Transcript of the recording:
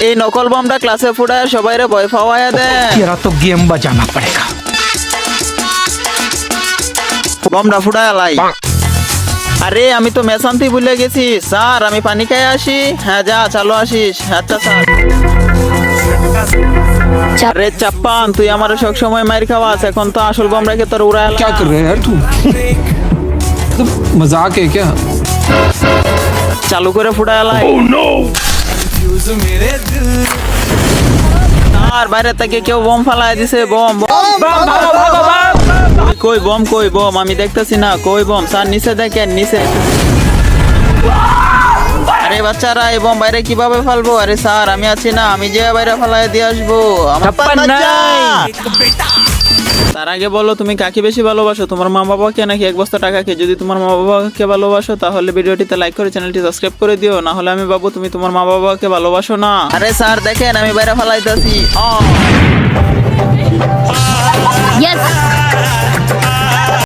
এই নকল বমটা ক্লাসে ফুটায় সবাইরে ভয় পাওয়ায় দেন। तेरा तो गेम बजाना पड़ेगा। বমটা ফুটায় লাই। আরে আমি তো মেশান্তি ভুলে গেছি স্যার, আমি পানি খেয়ে আসি। হ্যাঁ যা, চালো আসিস। আচ্ছা স্যার। আরে চাপ্পান, তুই আমার সব সময় মার খাওয়াস, এখন তো আসল বম রেখে তোর উড়ায়। क्या कर रहे हैं यार तू? तो मजाक है क्या? চালু করে ফুটায় লাই। আর বাইরে থেকে কেউ বম ফালায় দিছে। বম কই বম, কই বম? আমি দেখতেছি না, কই বম? স্যার নিচে দেখেন, নিচে। আরে বাচ্চারা, এই বম বাইরে কিভাবে ফালবো? আরে স্যার আমি আছি না, আমি যে বাইরে ফালায় দিয়ে আসবো। আমার বাচ্চা! তার আগে বলো, তুমি কাকে বেশি ভালোবাসো, তোমার মা বাবাকে নাকি এক বস্তা টাকাকে? যদি তোমার মা বাবাকে ভালোবাসো তাহলে ভিডিওটিতে লাইক করে চ্যানেলটি সাবস্ক্রাইব করে দিও, না হলে আমি ভাববো তুমি তোমার মা বাবাকে ভালোবাসো না। আরে স্যার দেখেন, আমি বাইরে ফালাইতেছি।